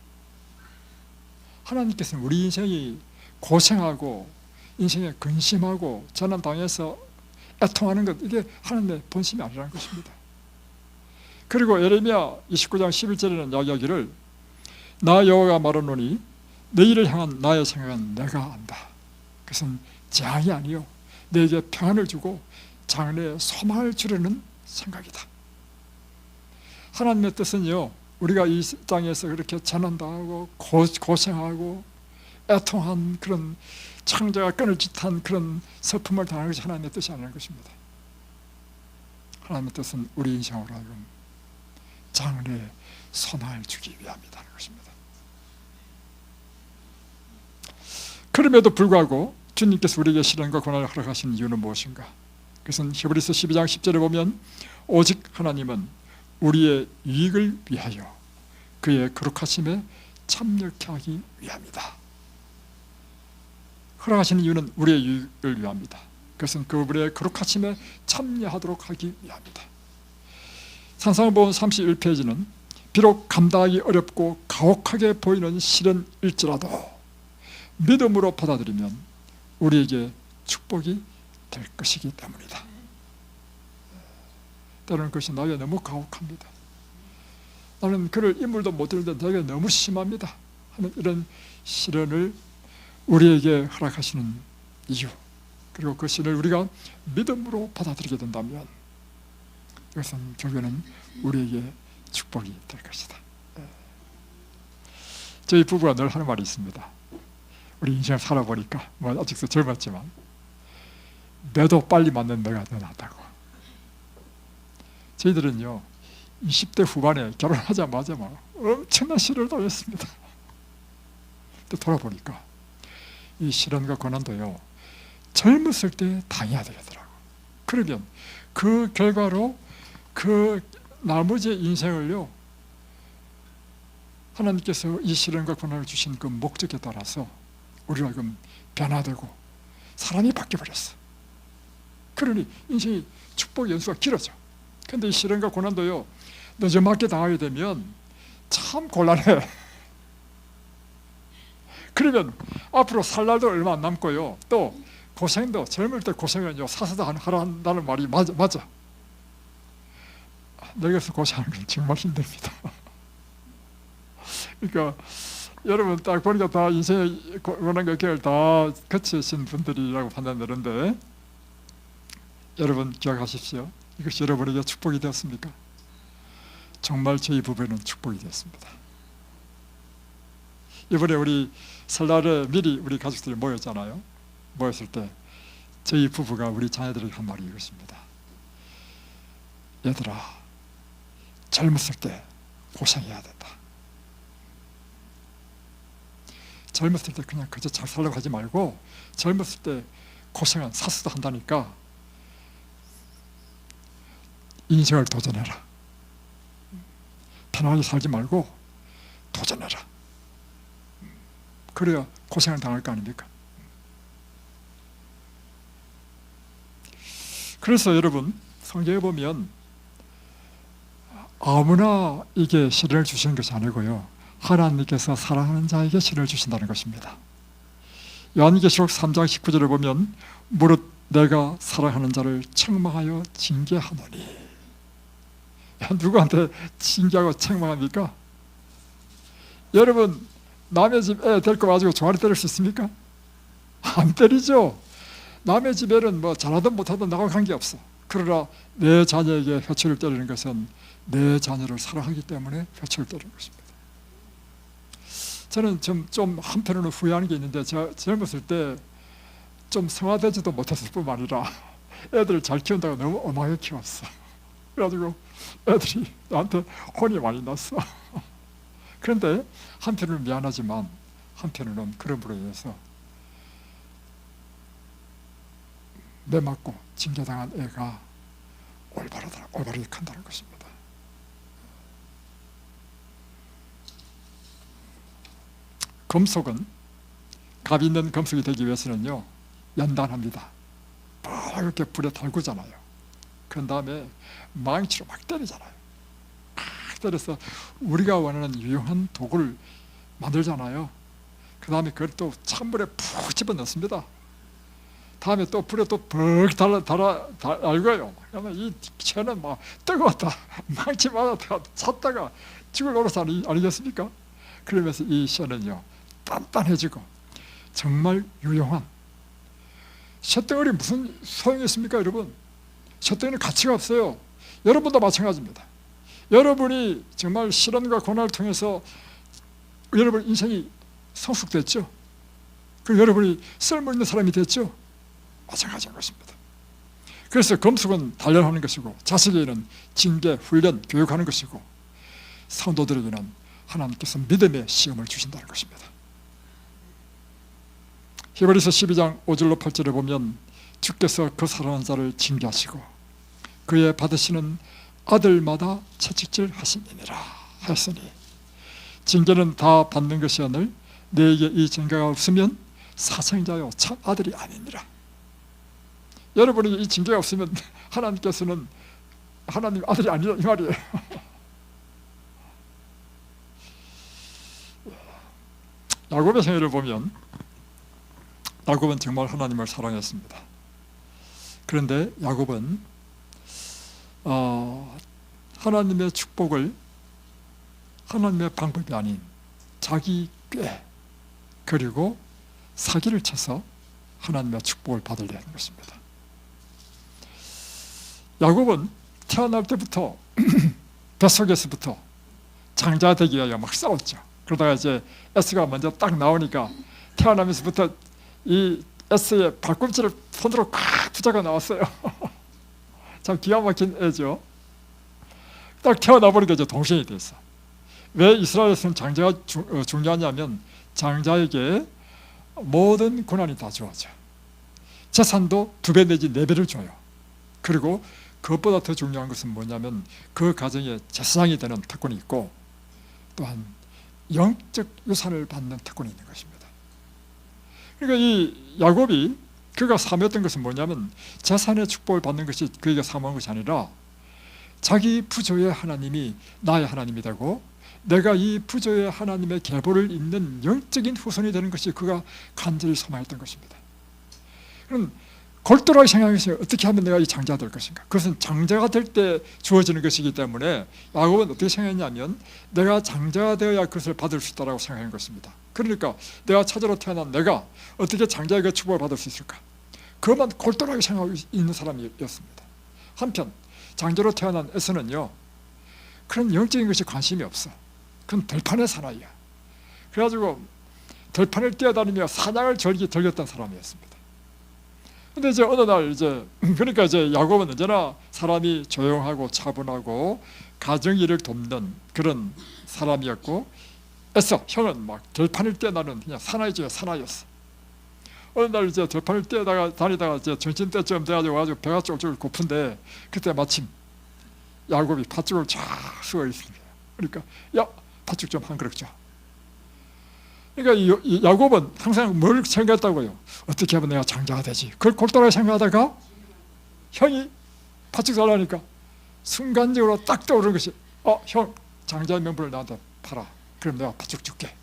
하나님께서는 우리 인생이 고생하고 인생에 근심하고 재난당해서 애통하는 것, 이게 하나님의 본심이 아니라는 것입니다. 그리고 예레미야 29장 11절에는 이야기하기를 나 여호와가 말하노니 너희를 향한 나의 생각은 내가 안다. 그것은 재앙이 아니요 너에게 평안을 주고 장래에 소망을 주려는 생각이다. 하나님의 뜻은요, 우리가 이 땅에서 그렇게 재난당하고 고생하고 애통한 그런 창자가 끈을 짓한 그런 슬픔을 당하는 것이 하나님의 뜻이 아니라는 것입니다. 하나님의 뜻은 우리 인생으로 하여금 장래에 소망을 주기 위함이라는 것입니다. 그럼에도 불구하고 주님께서 우리에게 시련과 고난을 허락하신 이유는 무엇인가? 그것은 히브리서 12장 10절에 보면 오직 하나님은 우리의 유익을 위하여 그의 거룩하심에 참여케 하기 위함이다. 허락하시는 이유는 우리의 유익을 위함이다. 그것은 그분의 거룩하심에 참여하도록 하기 위함이다. 산상보험 31페이지는 비록 감당하기 어렵고 가혹하게 보이는 시련일지라도 믿음으로 받아들이면 우리에게 축복이 될 것이기 때문이다. 때로는 그것이 나에게 너무 가혹합니다. 나는 그를 인물도 못 들는데 내게 너무 심합니다 하는 이런 시련을 우리에게 허락하시는 이유, 그리고 그 시련을 우리가 믿음으로 받아들이게 된다면 이것은 결국에는 우리에게 축복이 될 것이다. 저희 부부가 늘 하는 말이 있습니다. 우리 인생을 살아보니까 뭐 아직도 젊었지만 내도 빨리 맞는 내가 더 낫다고. 저희들은요 20대 후반에 결혼하자마자 막 엄청난 시련을 당했습니다. 근데 돌아보니까 이 시련과 고난도요 젊었을 때 당해야 되겠더라고. 그러면 그 결과로 그 나머지 인생을요 하나님께서 이 시련과 고난을 주신 그 목적에 따라서 우리가 지금 변화되고 사람이 바뀌어버렸어. 그러니 인생이 축복 연수가 길어져. 근데 이 시련과 고난도요 늦어맞게 당하게 되면 참 곤란해. 그러면 앞으로 살 날도 얼마 안 남고요, 또 고생도 젊을 때 고생은요 사서도 하라 한다는 말이 맞아. 늙어서 고생하는 건 정말 힘듭니다. 그러니까 여러분 딱 보니까 다 인생의 고난과 격을 다 거치신 분들이라고 판단되는데, 여러분 기억하십시오. 이것이 여러분에게 축복이 되었습니까? 정말 저희 부부에는 축복이 되었습니다. 이번에 우리 설날에 미리 우리 가족들이 모였잖아요. 모였을 때 저희 부부가 우리 자녀들에게 한 말이 이것입니다. 얘들아, 젊었을 때 고생해야 된다. 젊었을 때 그냥 그저 잘 살려고 하지 말고 젊었을 때 고생은 사수도 한다니까 인생을 도전해라. 편하게 살지 말고 도전해라. 그래야 고생을 당할 거 아닙니까? 그래서 여러분 성경에 보면 아무나 이게 시련을 주시는 것이 아니고요, 하나님께서 사랑하는 자에게 시련을 주신다는 것입니다. 요한계시록 3장 19절에 보면 무릇 내가 사랑하는 자를 책망하여 징계하노니. 누구한테 징계하고 책망합니까? 여러분 남의 집 애 데리고 와가지고 종아리 때릴 수 있습니까? 안 때리죠. 남의 집 애는 뭐 잘하든 못하든 나하고 관계없어. 그러나 내 자녀에게 혀치를 때리는 것은 내 자녀를 사랑하기 때문에 혀치를 때리는 것입니다. 저는 좀 한편으로는 후회하는 게 있는데, 제가 젊었을 때 좀 성화되지도 못했을 뿐만 아니라 애들을 잘 키운다고 너무 엄하게 키웠어. 그래가지고 애들이 나한테 혼이 많이 났어. 그런데 한편으로는 미안하지만 한편으로는 그럼으로 인해서 매 맞고 징계당한 애가 올바르게 간다는 것입니다. 금속은 값 있는 금속이 되기 위해서는요, 연단합니다. 막 이렇게 불에 달구잖아요. 그런 다음에 망치로 막 때리잖아요. 막 때려서 우리가 원하는 유용한 도구를 만들잖아요. 그 다음에 그걸 또 찬물에 푹 집어넣습니다. 다음에 또 불에 또 벅 달고요. 그러면 이 채는 막 뜨거웠다, 망치 맞았다가 찼다가 죽을 노릇 아니겠습니까? 그러면서 이 쇠는요, 단단해지고 정말 유용한, 쇳덩어리 무슨 소용이 있습니까, 여러분? 쇳덩이는 가치가 없어요. 여러분도 마찬가지입니다. 여러분이 정말 시련과 고난을 통해서 여러분 인생이 성숙됐죠? 그리고 여러분이 쓸모있는 사람이 됐죠? 마찬가지인 것입니다. 그래서 금속은 단련하는 것이고, 자식에게는 징계, 훈련, 교육하는 것이고, 성도들에게는 하나님께서 믿음의 시험을 주신다는 것입니다. 히브리서 12장 5절로 8절에 보면 주께서 그 사랑하는 자를 징계하시고 그의 받으시는 아들마다 채찍질 하시니라 하였으니, 징계는 다 받는 것이오늘 너에게 이 징계가 없으면 사생자요 참 아들이 아니니라. 여러분이 이 징계가 없으면 하나님께서는 하나님 아들이 아니라 이 말이에요. 야곱의 생애를 보면 야곱은 정말 하나님을 사랑했습니다. 그런데 야곱은 하나님의 축복을 하나님의 방법이 아닌 자기 꾀 그리고 사기를 쳐서 하나님의 축복을 받으려 하는 것입니다. 야곱은 태어날 때부터 뱃속에서부터 장자 되기 위하여 막 싸웠죠. 그러다가 이제 에스가 먼저 딱 나오니까 태어나면서부터 이 에스의 발꿈치를 손으로 꽉 붙잡고 나왔어요. 참 기가 막힌 애죠. 딱 태어나버리니까 이제 동생이 됐어. 왜 이스라엘에서는 장자가 중요하냐면 장자에게 모든 고난이 다 주어져. 재산도 2배 내지 4배를 줘요. 그리고 그것보다 더 중요한 것은 뭐냐면 그 가정에 제사장이 되는 특권이 있고, 또한 영적 유산을 받는 특권이 있는 것입니다. 그러니까 이 야곱이 그가 사모했던 것은 뭐냐면 재산의 축복을 받는 것이 그에게 사모한 것이 아니라 자기 부조의 하나님이 나의 하나님이 되고 내가 이 부조의 하나님의 계보를 잇는 영적인 후손이 되는 것이 그가 간절히 소망했던 것입니다. 그럼 골똘하게 생각해서 어떻게 하면 내가 이 장자가 될 것인가? 그것은 장자가 될 때 주어지는 것이기 때문에 야곱은 어떻게 생각했냐면 내가 장자가 되어야 그것을 받을 수 있다고 생각한 것입니다. 그러니까 내가 차자로 태어난 내가 어떻게 장자에게 축복을 받을 수 있을까? 그것만 골똘하게 생각하고 있는 사람이었습니다. 한편 장자로 태어난 에서는요, 그런 영적인 것이 관심이 없어. 그건 들판의 사나이야. 그래가지고 들판을 뛰어다니며 사냥을 즐겼던 사람이었습니다. 근데 이제 어느 날 그러니까 이제 야곱은 언제나 사람이 조용하고 차분하고 가정일을 돕는 그런 사람이었고, 에서 형은 막 들판을 뛰어다니는 그냥 사나이 중에 사나이였어. 어느 날 이제 들판을 다니다가 이제 점심때쯤 돼가지고 배가 쫄쫄 고픈데 그때 마침 야곱이 팥죽을 쫙 쏘고 있습니다. 그러니까 야, 팥죽 좀 한 그릇 줘. 그러니까 이 야곱은 항상 뭘 생각했다고요? 어떻게 하면 내가 장자가 되지? 그걸 골똘하게 생각하다가 형이 팥죽 달라니까 순간적으로 딱 떠오르는 것이 형 장자의 명분을 나한테 팔아. 그럼 내가 팥죽 줄게.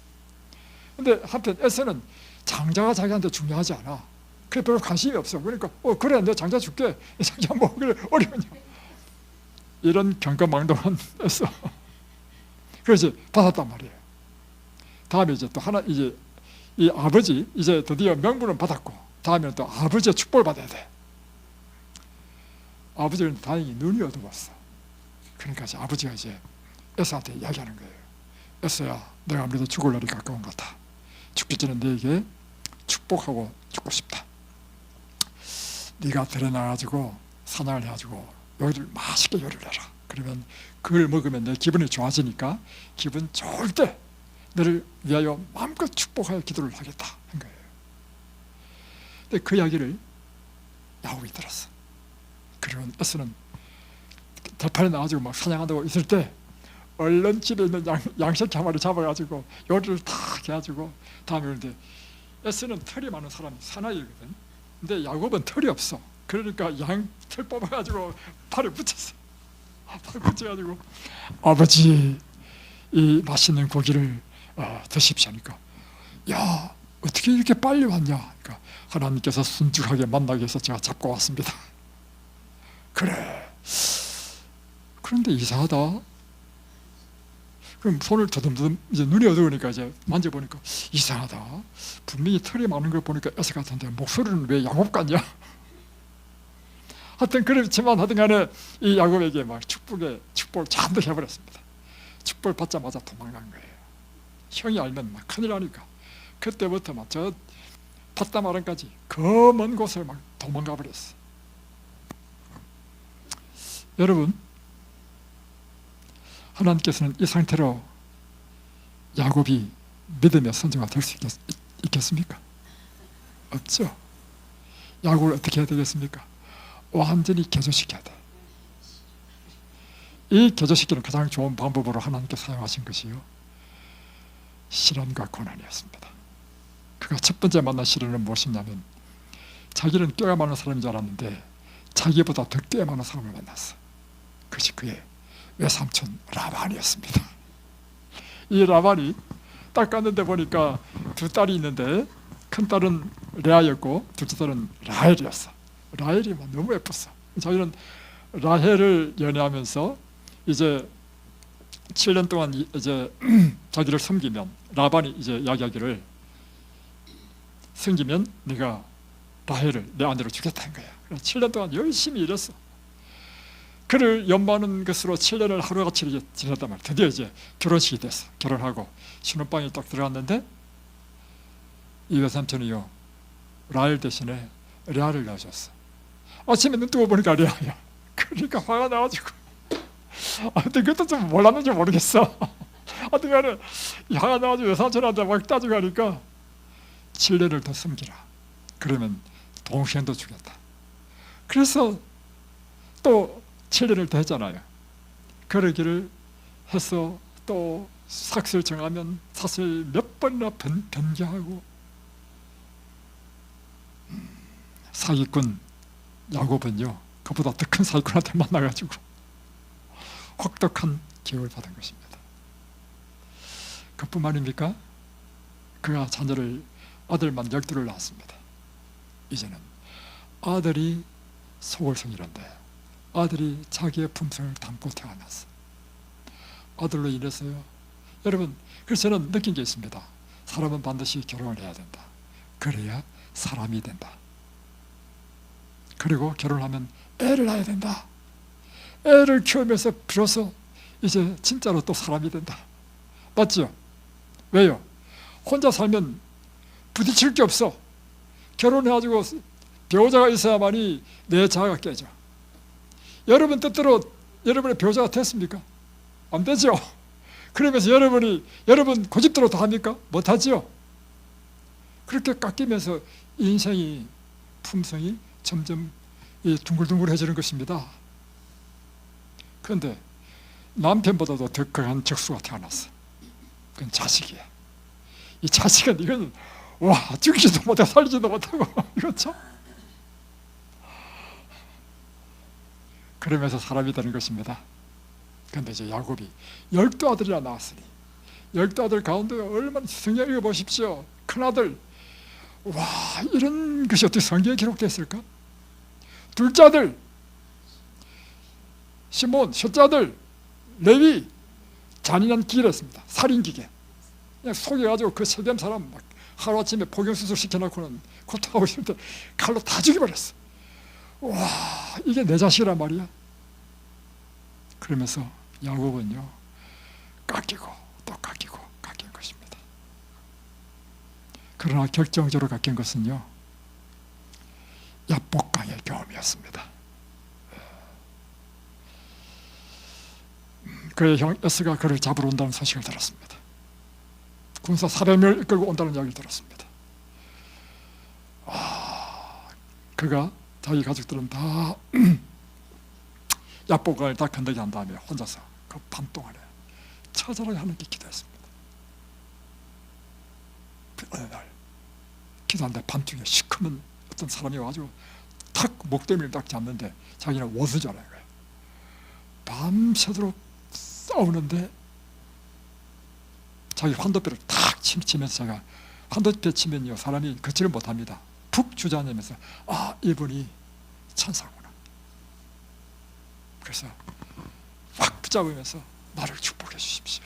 근데 한편 에서는 장자가 자기한테 중요하지 않아. 그래 별로 관심이 없어. 그러니까 그래 내가 장자 줄게. 장자 뭐 그래 어려우냐. 이런 경거망동한 에서 그래서 받았단 말이에요. 다음에 이제 또 하나 이제 이 아버지 이제 드디어 명분을 받았고 다음에는 또 아버지의 축복을 받아야 돼. 아버지는 다행히 눈이 어두웠어. 그러니까 이제 아버지가 이제 에서한테 이야기하는 거예요. 에서야, 내가 아무래도 죽을 날이 가까운 것 같아. 죽기 전에 너에게 축복하고 죽고 싶다. 네가 데려나가지고 사냥을 해가지고 요리를 맛있게 요리를 해라. 그러면 그걸 먹으면 내 기분이 좋아지니까 기분 좋을 때 너를 위하여 마음껏 축복하여 기도를 하겠다 한 거예요. 근데 그 이야기를 야곱이 들었어. 그리고 에서는 들판에 나가지고 막 사냥한다고 있을 때 얼른 집에 있는 양식 한 마리 잡아가지고 요리를 다 해가지고 다음에 오는데, 에서는 털이 많은 사람이 사나이거든. 근데 야곱은 털이 없어. 그러니까 양 털 뽑아가지고 팔에 붙였어. 팔에 붙여가지고 아버지 이 맛있는 고기를 드십시오 하니까, 야 어떻게 이렇게 빨리 왔냐. 그러니까 하나님께서 순죽하게 만나게 해서 제가 잡고 왔습니다. 그래. 그런데 이상하다. 그럼 손을 더듬더듬, 이제 눈이 어두우니까 이제 만져보니까 이상하다. 분명히 털이 많은 걸 보니까 에서 같은데 목소리는 왜 야곱 같냐. 하여튼 그렇지만 하여튼 간에 이 야곱에게 막 축복을 잔뜩 해버렸습니다. 축복을 받자마자 도망간 거예요. 형이 알면 막 큰일 나니까 그때부터 막 저 팟다마람까지 그 먼 곳을 막 도망가 버렸어. 여러분, 하나님께서는 이 상태로 야곱이 믿음의 선지가 될 수 있겠습니까? 없죠. 야곱을 어떻게 해야 되겠습니까? 완전히 개조시켜야 돼. 이 개조시키는 가장 좋은 방법으로 하나님께서 사용하신 것이요, 시련과 고난이었습니다. 그가 첫 번째 만난 시련은 무엇이냐면, 자기는 꾀가 많은 사람인 줄 알았는데 자기보다 더 꾀 많은 사람을 만났어. 그것이 그의 외삼촌 라반이었습니다. 이 라반이 딱 갔는데 보니까 두 딸이 있는데 큰 딸은 레아였고 둘째 딸은 라헬이었어. 라헬이 너무 예뻤어. 자기는 라헬을 연애하면서 이제 7년 동안 이제 자기를 섬기면, 라반이 이제 이야기하기를 섬기면 네가 라헬을 내 아내로 주겠다는 거야. 그래서 7년 동안 열심히 일했어. 그를 연마하는 것으로 7년을 하루같이 지냈단 말이야. 드디어 이제 결혼식이 됐어. 결혼하고 신혼방에 딱 들어갔는데 이 외삼촌이요, 라헬 대신에 레아를 낳아줬어. 아침에 눈 뜨고 보니까 레아야. 그러니까 화가 나가지고 하여튼 그것도 좀 몰랐는지 모르겠어. 하여튼 간에 화가 나가지고 외삼촌한테 막 따지고 하니까 7년을 더 섬기라. 그러면 동생도 주겠다. 그래서 또 7년을 더 했잖아요. 그러기를 해서 또 삭슬 정하면 삭슬 몇 번이나 변경하고, 사기꾼 야곱은요, 그보다 더 큰 사기꾼한테 만나가지고 혹독한 기억을 받은 것입니다. 그뿐만입니까? 그가 자녀를, 아들만 12을 낳았습니다. 이제는 아들이 소골성이란데 아들이 자기의 품성을 담고 태어났어. 아들로 인해서요, 여러분, 그래서 저는 느낀 게 있습니다. 사람은 반드시 결혼을 해야 된다. 그래야 사람이 된다. 그리고 결혼하면 애를 낳아야 된다. 애를 키우면서 비로소 이제 진짜로 또 사람이 된다. 맞죠? 왜요? 혼자 살면 부딪힐 게 없어. 결혼해가지고 배우자가 있어야만이 내 자아가 깨져. 여러분 뜻대로 여러분의 배우자가 됐습니까? 안 되죠. 그러면서 여러분 고집대로 다 합니까? 못하죠. 그렇게 깎이면서 인생이, 품성이 점점 둥글둥글해지는 것입니다. 그런데 남편보다도 더 강한 적수가 태어났어. 그건 자식이야. 이 자식은 이건 죽이지도 못하고 살리지도 못하고 이거죠. 그러면서 사람이 되는 것입니다. 그런데 이제 야곱이 12아들이나 낳았으니 12아들 가운데 얼마나, 성경 읽어보십시오. 큰아들, 이런 것이 어떻게 성경에 기록되어 있을까? 둘째 아들 시몬, 셋째 아들 레위, 잔인한 기계였습니다. 살인기계. 그냥 속여가지고 그 세겜 사람 막 하루아침에 포경수술 시켜놓고는 고통하고 있을 때 칼로 다 죽여버렸어. 이게 내 자식이란 말이야. 그러면서 야곱은요, 깎이고 또 깎이고 깎인 것입니다. 그러나 결정적으로 깎인 것은요, 야복강의 경험이었습니다. 그의 형 에스가 그를 잡으러 온다는 소식을 들었습니다. 군사 400명을 이끌고 온다는 이야기를 들었습니다. 그가 자기 가족들은 다 야복강을 다 건너게 한 다음에 혼자서 그 밤 동안에 처절하게 하나님께 기도했습니다. 어느 날 기도하는데 밤중에 시커먼 어떤 사람이 와가지고 탁 목덜미를 딱 잡는데 자기는 원수자라는 거예요. 밤새도록 싸우는데 자기 환도뼈를 탁 치면서 자기가 환도뼈 치면요 사람이 걷지를 못합니다. 푹 주저앉으면서 이분이 천사구나. 그래서 확 붙잡으면서 나를 축복해 주십시오.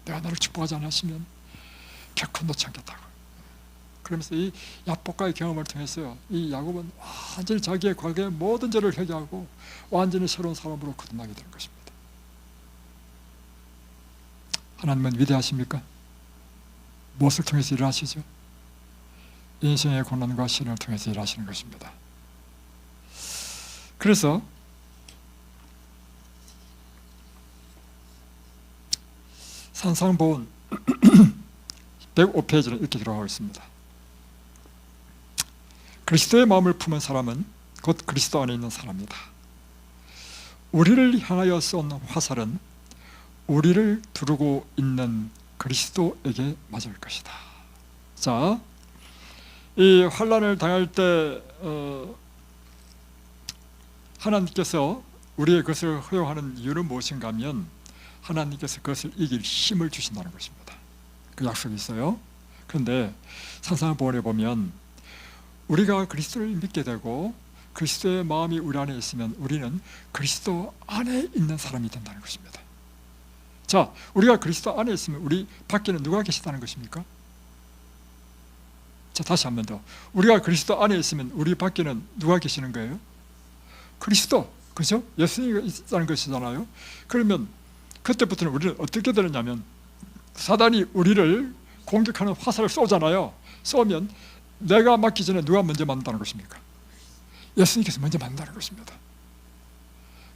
내가 나를 축복하지 않으시면 결코 놓지 않겠다고. 그러면서 이 야복과의 경험을 통해서요, 이 야곱은 완전히 자기의 과거의 모든 죄를 회개하고 완전히 새로운 사람으로 거듭나게 되는 것입니다. 하나님은 위대하십니까? 무엇을 통해서 일하시죠? 인생의 고난과 시련을 통해서 일하시는 것입니다. 그래서 산상보훈 105페이지는 이렇게 기록하고 있습니다. 그리스도의 마음을 품은 사람은 곧 그리스도 안에 있는 사람이다. 우리를 향하여 쏜 화살은 우리를 두르고 있는 그리스도에게 맞을 것이다. 자, 이 환난을 당할 때 하나님께서 우리의 것을 허용하는 이유는 무엇인가 하면 하나님께서 그것을 이길 힘을 주신다는 것입니다. 그 약속이 있어요. 그런데 산상보훈에 보면 우리가 그리스도를 믿게 되고 그리스도의 마음이 우리 안에 있으면 우리는 그리스도 안에 있는 사람이 된다는 것입니다. 자, 우리가 그리스도 안에 있으면 우리 밖에는 누가 계시다는 것입니까? 자, 다시 한 번 더. 우리가 그리스도 안에 있으면 우리 밖에는 누가 계시는 거예요? 그리스도, 그죠? 예수님이 있다는 것이잖아요. 그러면 그때부터는 우리는 어떻게 되느냐면 사단이 우리를 공격하는 화살을 쏘잖아요. 쏘면 내가 맞기 전에 누가 먼저 맞는다는 것입니까? 예수님께서 먼저 맞는다는 것입니다.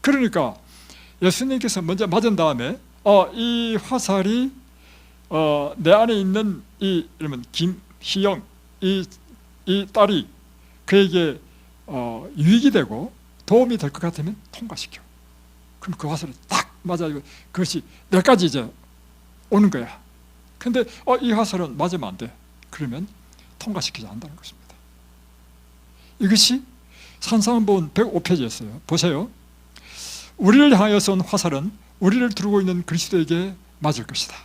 그러니까 예수님께서 먼저 맞은 다음에 이 화살이 내 안에 있는 이러면 김희영 이 딸이 그에게 유익이 되고 도움이 될 것 같으면 통과시켜. 그럼 그 화살이 딱 맞아요. 그것이 내까지 이제 오는 거야. 근데 이 화살은 맞으면 안 돼. 그러면 통과시키지 않는다는 것입니다. 이것이 산상보훈 105페이지였어요. 보세요. 우리를 향하여 쏜 화살은 우리를 두르고 있는 그리스도에게 맞을 것이다.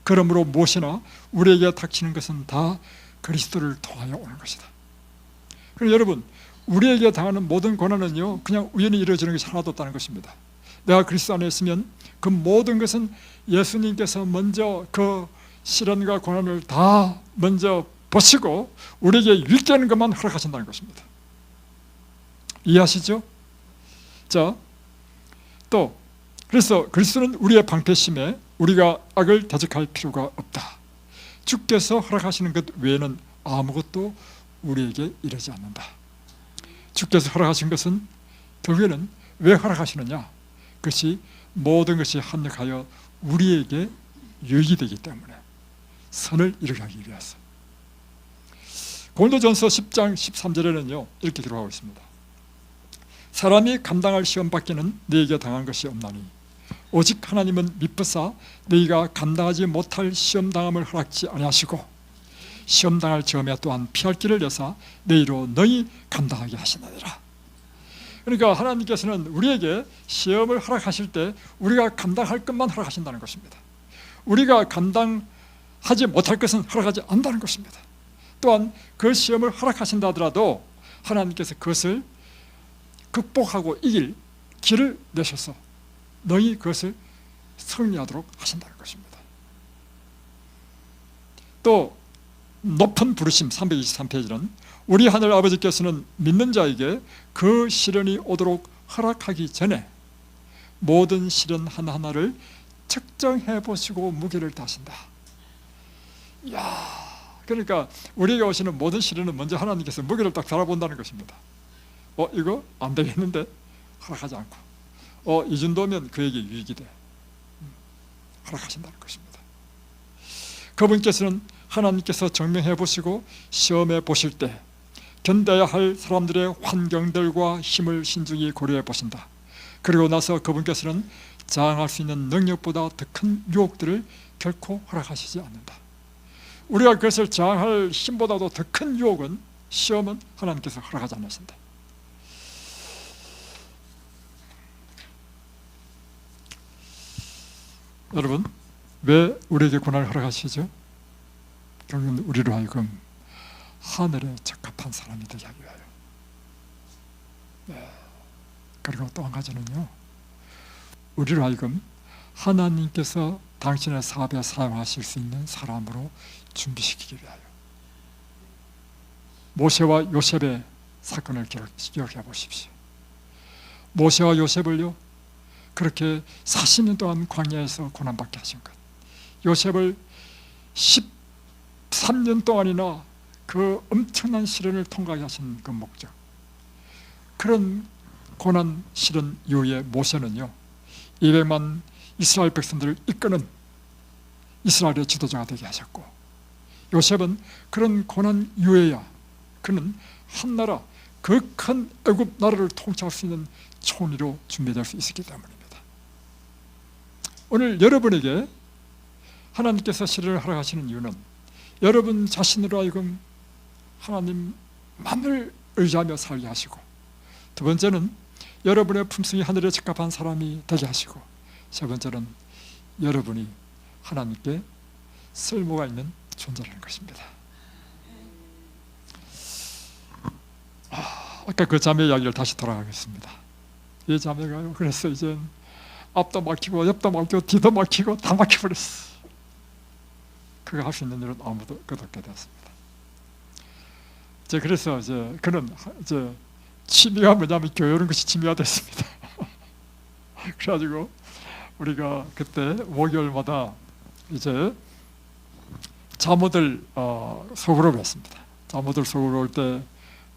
그러므로 무엇이나 우리에게 닥치는 것은 다 그리스도를 통하여 오는 것이다. 그럼 여러분, 우리에게 당하는 모든 고난은요 그냥 우연히 이루어지는 것이 하나도 없다는 것입니다. 내가 그리스도 안에 있으면 그 모든 것은 예수님께서 먼저 그 시련과 고난을 다 먼저 보시고 우리에게 유익되는 것만 허락하신다는 것입니다. 이해하시죠? 자, 또 그래서 그리스도는 우리의 방패심에 우리가 악을 대적할 필요가 없다. 주께서 허락하시는 것 외에는 아무것도 우리에게 이르지 않는다. 주께서 허락하신 것은 결국에는 왜 허락하시느냐? 그것이 모든 것이 합력하여 우리에게 유익이 되기 때문에 선을 이루게 하기 위해서. 고린도전서 10장 13절에는요 이렇게 기록하고 있습니다. 사람이 감당할 시험 밖에는 너에게 당한 것이 없나니 오직 하나님은 미쁘사 너희가 감당하지 못할 시험당함을 허락지 아니하시고 시험당할 즈음에 또한 피할 길을 여사 너희로 너희 감당하게 하시느니라. 그러니까 하나님께서는 우리에게 시험을 허락하실 때 우리가 감당할 것만 허락하신다는 것입니다. 우리가 감당하지 못할 것은 허락하지 않는다는 것입니다. 또한 그 시험을 허락하신다 하더라도 하나님께서 그것을 극복하고 이길 길을 내셔서 너희 그것을 승리하도록 하신다는 것입니다. 또 높은 부르심 323페이지는 우리 하늘 아버지께서는 믿는 자에게 그 시련이 오도록 허락하기 전에 모든 시련 하나하나를 측정해 보시고 무게를 다신다. 이야, 그러니까 우리에게 오시는 모든 시련은 먼저 하나님께서 무게를 딱 달아본다는 것입니다. 이거 안 되겠는데 허락하지 않고 이 정도면 그에게 유익이 돼. 허락하신다는 것입니다. 그분께서는 하나님께서 증명해 보시고 시험해 보실 때 견뎌야 할 사람들의 환경들과 힘을 신중히 고려해 보신다. 그리고 나서 그분께서는 저항할 수 있는 능력보다 더 큰 유혹들을 결코 허락하시지 않는다. 우리가 그것을 저항할 힘보다도 더 큰 유혹은, 시험은 하나님께서 허락하지 않으신다. 여러분, 왜 우리에게 고난을 허락하시죠? 결국은 우리로 하여금 하늘에 적합한 사람이 되게 하기 위하여. 그리고 또 한 가지는요, 우리로 하여금 하나님께서 당신의 사업에 사용하실 수 있는 사람으로 준비시키기 위하여. 모세와 요셉의 사건을 기억해 보십시오. 모세와 요셉을요, 그렇게 40년 동안 광야에서 고난받게 하신 것, 요셉을 13년 동안이나 그 엄청난 시련을 통과하게 하신 그 목적, 그런 고난 시련 이후에 모세는요 200만 이스라엘 백성들을 이끄는 이스라엘의 지도자가 되게 하셨고, 요셉은 그런 고난 이후에야 그는 한 나라, 그 큰 애굽 나라를 통치할 수 있는 총리로 준비될 수 있었기 때문입니다. 오늘 여러분에게 하나님께서 시련을 허락하시는 이유는 여러분 자신으로 하여금 하나님만을 의지하며 살게 하시고, 두 번째는 여러분의 품성이 하늘에 적합한 사람이 되게 하시고, 세 번째는 여러분이 하나님께 쓸모가 있는 존재라는 것입니다. 아까 그 자매 이야기를 다시 돌아가겠습니다. 이 자매가요, 그래서 이제 앞도 막히고 옆도 막히고 뒤도 막히고 다 막혀버렸어. 그가 할 수 있는 일은 아무도 없게 되었습니다. 그래서 이제 그는 이제 취미가 뭐냐면 교회하는 것이 취미가 됐습니다. 그래가지고 우리가 그때 목요일마다 이제 자모들 소그룹을 했습니다. 자모들 소그룹 올 때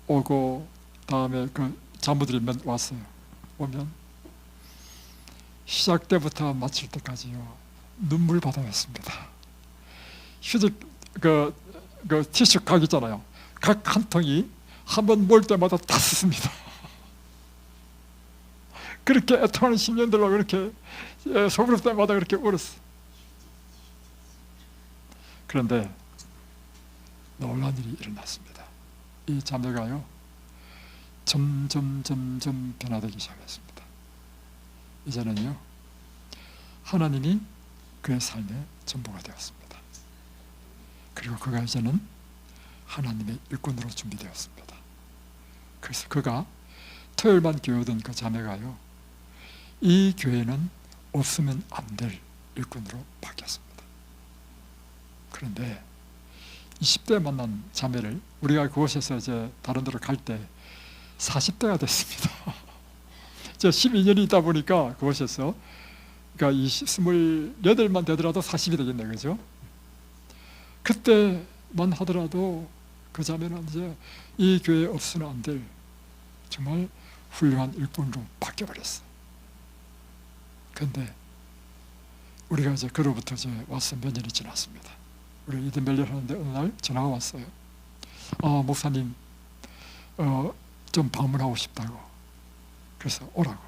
오고, 다음에 그 자모들이 왔어요. 오면 시작 때부터 마칠 때까지요 눈물 바다였습니다. 휴지 그 티슈 각 있잖아요. 각 한 통이 한 번 몰 때마다 다 쓰습니다. 그렇게 애통하는 10년들로 그렇게 소그룹 때마다 그렇게 울었어. 그런데 놀라운 일이 일어났습니다. 이 자매가요 점점 변화되기 시작했습니다. 이제는요 하나님이 그의 삶의 전부가 되었습니다. 그리고 그가 이제는 하나님의 일꾼으로 준비되었습니다. 그래서 그가 토요일만 교회 오던 그 자매가요 이 교회는 없으면 안 될 일꾼으로 바뀌었습니다. 그런데 20대 만난 자매를 우리가 그곳에서 이제 다른 데로 갈 때 40대가 됐습니다. 이제 12년이 있다 보니까 그곳에서, 그러니까 28만 되더라도 40이 되겠네, 그죠? 그때만 하더라도 그 자매는 이제 이 교회에 없으면 안 될 정말 훌륭한 일꾼으로 바뀌어버렸어. 그런데 우리가 이제 그로부터 이제 와서 몇 년이 지났습니다. 우리 이든 몇 년 하는데 어느 날 전화가 왔어요. 목사님 좀 방문하고 싶다고. 그래서 오라고.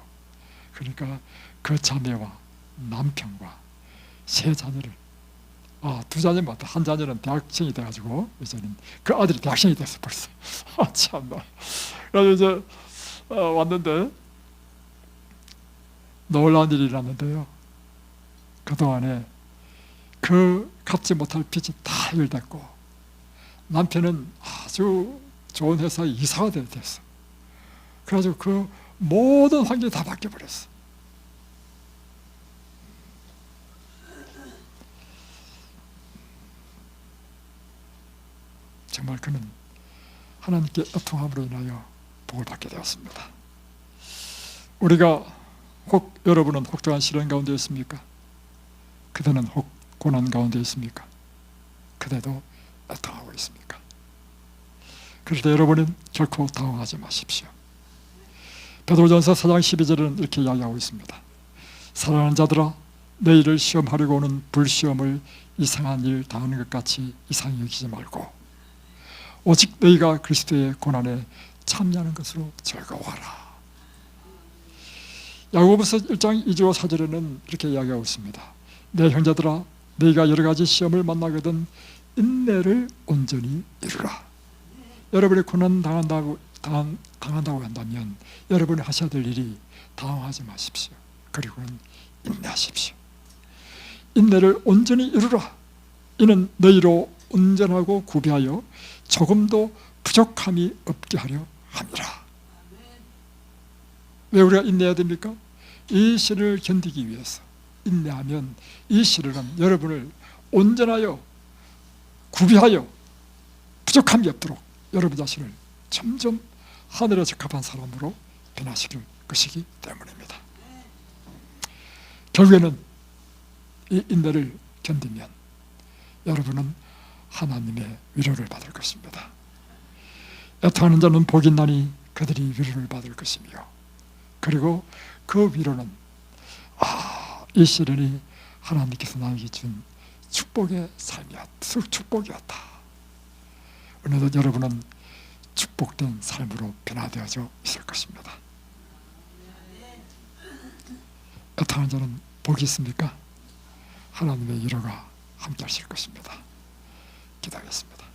그러니까 그 자매와 남편과 세 자녀를, 두 자녀만, 한 자녀는 대학생이 돼가지고 이제는 그 아들이 대학생이 됐어 벌써. 참나. 그래서 이제 왔는데 놀라운 일이 일어났는데요. 그동안에 그 갚지 못할 빚이 다 해결됐고, 남편은 아주 좋은 회사에 이사가 됐어. 그래가지고 그 모든 환경이 다 바뀌어버렸어. 정말 그는 하나님께 애통함으로 인하여 복을 받게 되었습니다. 우리가 여러분은 혹독한 시련 가운데 있습니까? 그대는 혹 고난 가운데 있습니까? 그대도 애통하고 있습니까? 그럴 때 여러분은 결코 당황하지 마십시오. 베드로전서 4장 12절은 이렇게 이야기하고 있습니다. 사랑하는 자들아, 너희를 시험하려고 오는 불시험을 이상한 일 당하는 것 같이 이상히 여기지 말고 오직 너희가 그리스도의 고난에 참여하는 것으로 즐거워하라. 야고보서 1장 2절 4절에는 이렇게 이야기하고 있습니다. 내 형제들아, 너희가 여러 가지 시험을 만나거든 인내를 온전히 이루라. 여러분이 고난 당한다고 한다면 여러분이 하셔야 될 일이 당황하지 마십시오. 그리고는 인내하십시오. 인내를 온전히 이루라. 이는 너희로 온전하고 구비하여 조금도 부족함이 없게 하려 함이라. 왜 우리가 인내해야 됩니까? 이 시련을 견디기 위해서. 인내하면 이 시련은 여러분을 온전하여 구비하여 부족함이 없도록 여러분 자신을 점점 하늘에 적합한 사람으로 변화시킬 것이기 때문입니다. 결국에는 이 인내를 견디면 여러분은 하나님의 위로를 받을 것입니다. 애통하는 자는 복이 있나니 그들이 위로를 받을 것이며, 그리고 그 위로는 이 시련이 하나님께서 나에게 준 축복의 삶이었다. 축복이었다. 오늘도 여러분은 축복된 삶으로 변화되어져 있을 것입니다. 애통하는 자는 복이 있습니까? 하나님의 위로가 함께 하실 것입니다. 기도하겠습니다.